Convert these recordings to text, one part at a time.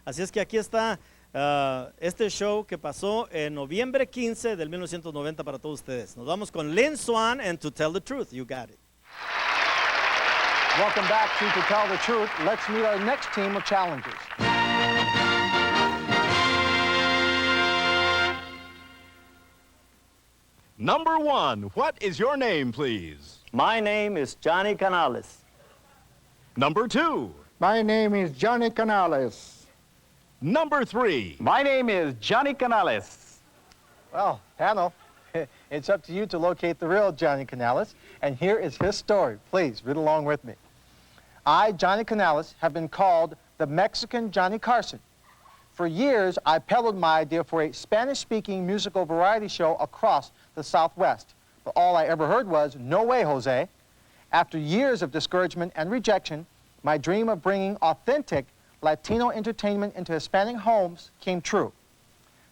Así es que aquí está este show que pasó en noviembre 15 del 1990 para todos ustedes. Nos vamos con Lynn Swan and To Tell the Truth. You got it. Welcome back to Tell the Truth. Let's meet our next team of challengers. Number 1, what is your name, please? My name is Johnny Canales. Number 2. My name is Johnny Canales. Number 3. My name is Johnny Canales. Well, panel, it's up to you to locate the real Johnny Canales, and here is his story. Please, read along with me. I, Johnny Canales, have been called the Mexican Johnny Carson. For years, I peddled my idea for a Spanish-speaking musical variety show across the Southwest. But all I ever heard was, "No way, Jose." After years of discouragement and rejection, my dream of bringing authentic Latino entertainment into Hispanic homes came true.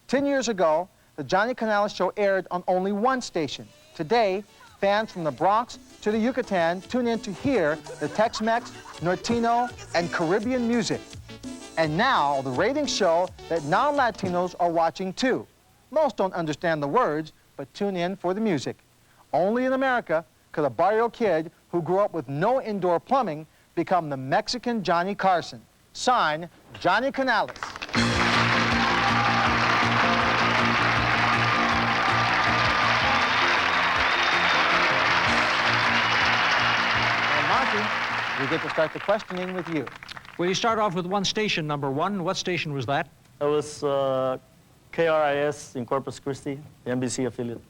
10 years ago, the Johnny Canales Show aired on only one station. Today, fans from the Bronx to the Yucatan tune in to hear the Tex-Mex, Nortino, and Caribbean music. And now, the ratings show that non-Latinos are watching too. Most don't understand the words, but tune in for the music. Only in America could a barrio kid who grew up with no indoor plumbing become the Mexican Johnny Carson. Signed, Johnny Canales. And Monty, we get to start the questioning with you. Well, you start off with one station, number 1. What station was that? It was KRIS in Corpus Christi, the NBC affiliate.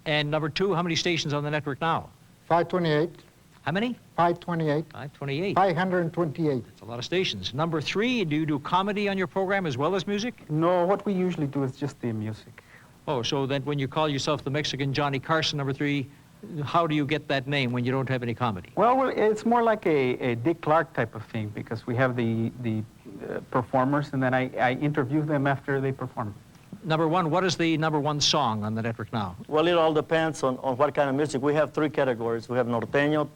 And number 2, how many stations on the network now? 528. How many? 528. 528. 528. That's a lot of stations. Number 3, do you do comedy on your program as well as music? No, what we usually do is just the music. Oh, so then when you call yourself the Mexican Johnny Carson, number 3, how do you get that name when you don't have any comedy? Well, it's more like a Dick Clark type of thing because we have the performers and then I interview them after they perform. Number 1, what is the number 1 song on the network now? Well, it all depends on what kind of music. We have 3 categories. We have Norteño,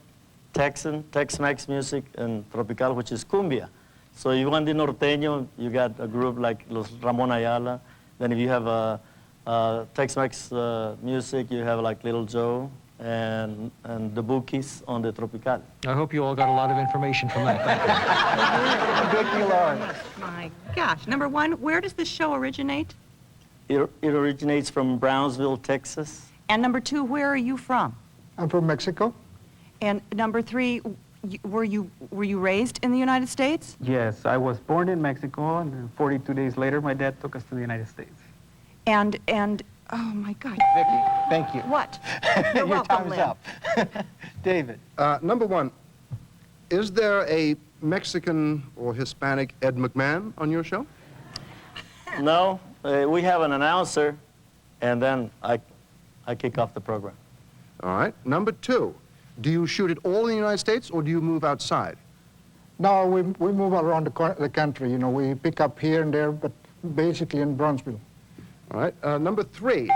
Texan, Tex-Mex music, and Tropical, which is cumbia. So if you want the Norteño, you got a group like Los Ramon Ayala. Then if you have Tex-Mex music, you have like Little Joe and the Bookies on the Tropical. I hope you all got a lot of information from that. Vicki Lawrence. My gosh. Number 1, where does this show originate? It originates from Brownsville, Texas. And number 2, where are you from? I'm from Mexico. And number 3, were you raised in the United States? Yes, I was born in Mexico and then 42 days later my dad took us to the United States. And oh my God. Vicki, thank you. What? You're Your welcome, time is Lynn. up. David. Number 1, is there a Mexican or Hispanic Ed McMahon on your show? No, we have an announcer, and then I kick off the program. All right. Number 2, do you shoot it all in the United States or do you move outside? No, we move around the country. You know, we pick up here and there, but basically in Brownsville. All right. Number 3.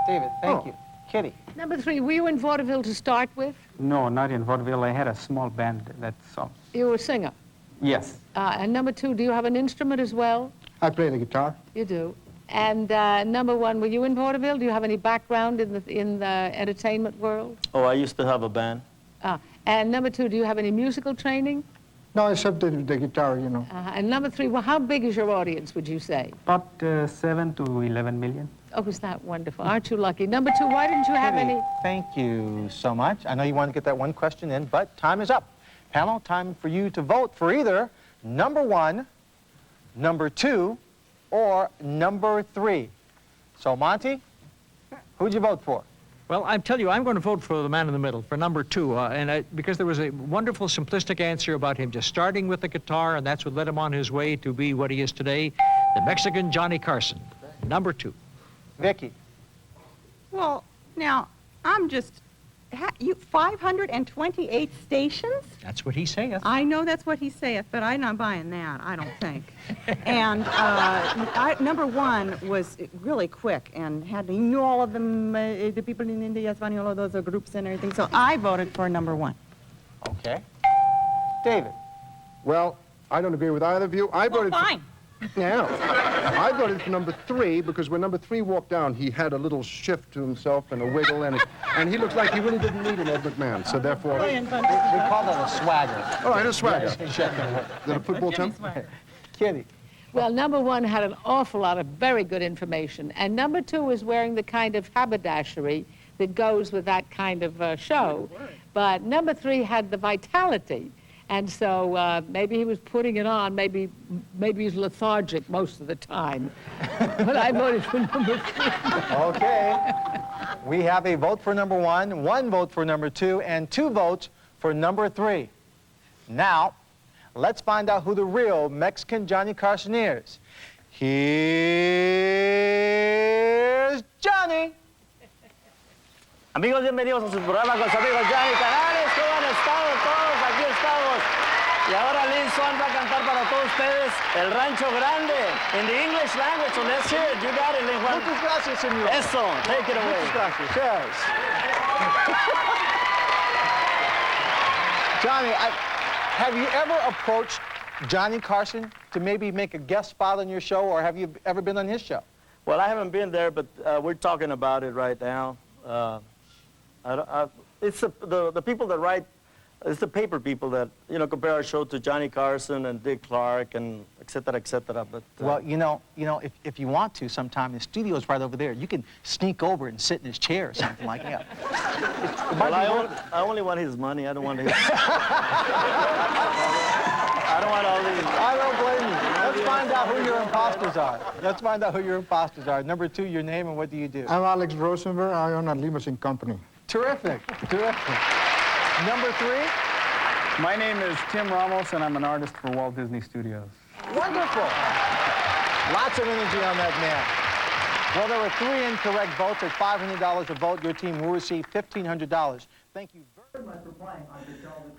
David, thank you. Kitty. Number 3, were you in vaudeville to start with? No, not in vaudeville. I had a small band, that's all. You were a singer. Yes. And number 2, do you have an instrument as well? I play the guitar. You do. And number 1, were you in vaudeville? Do you have any background in the entertainment world? Oh, I used to have a band. And number 2, do you have any musical training? No, except the guitar, you know. And number 3, well, how big is your audience, would you say? About 7 to 11 million. Oh, is that wonderful? Aren't you lucky? Number 2, why didn't you have Kitty, any? thank you so much. I know you want to get that one question in, but time is up. Panel, time for you to vote for either number 1, number 2, or number 3. So, Monty, who'd you vote for? Well, I tell you, I'm going to vote for the man in the middle, for number 2, because there was a wonderful, simplistic answer about him just starting with the guitar, and that's what led him on his way to be what he is today, the Mexican Johnny Carson, number 2. Vicki. Well, now, I'm just, 528 stations? That's what he saith. I know that's what he saith, but I'm not buying that, I don't think. And number 1 was really quick and he knew all of them, the people in India, all of those groups and everything, so I voted for number 1. Okay. David. Well, I don't agree with either of you. I voted fine. Yeah. I voted for number 3 because when number 3 walked down, he had a little shift to himself and a wiggle, and he looked like he really didn't need an Ed McMahon. So therefore, We call that a swagger. all right, a swagger. Is that a football term? Kitty. Well, number 1 had an awful lot of very good information, and number 2 was wearing the kind of haberdashery that goes with that kind of show. But number 3 had the vitality, and so maybe he was putting it on. Maybe he's lethargic most of the time. But I voted for number 3. Okay. We have a vote for number 1, 1 vote for number 2, and 2 votes for number 3. Now, let's find out who the real Mexican Johnny Carson is. Here's Johnny. Amigos, bienvenidos a su programa con su amigo Johnny Canales. ¿Cómo han estado todos? Aquí estamos. Y ahora Lynn Swan va a cantar para todos ustedes El Rancho Grande in the English language. So let's hear it. You got it, Lynn Juan. Muchas gracias, señor. Eso, take it away. Muchas gracias. Yes. Johnny, have you ever approached Johnny Carson to maybe make a guest spot on your show, or have you ever been on his show? Well, I haven't been there, but we're talking about it right now. It's the people that write, it's the paper people that, you know, compare our show to Johnny Carson and Dick Clark and et cetera, but... Well, you know, if you want to sometime, the studio's right over there. You can sneak over and sit in his chair or something like that. Well, I only want his money. I don't want his... I don't want all these... I don't blame you. Let's find out who your imposters are. Let's find out who your imposters are. Number 2, your name and what do you do? I'm Alex Rosenberg. I own a limousine company. Terrific, terrific. Number 3? My name is Tim Ramos, and I'm an artist for Walt Disney Studios. Wonderful. Lots of energy on that man. Well, there were 3 incorrect votes at $500 a vote. Your team will receive $1,500. Thank you very much for playing on the show.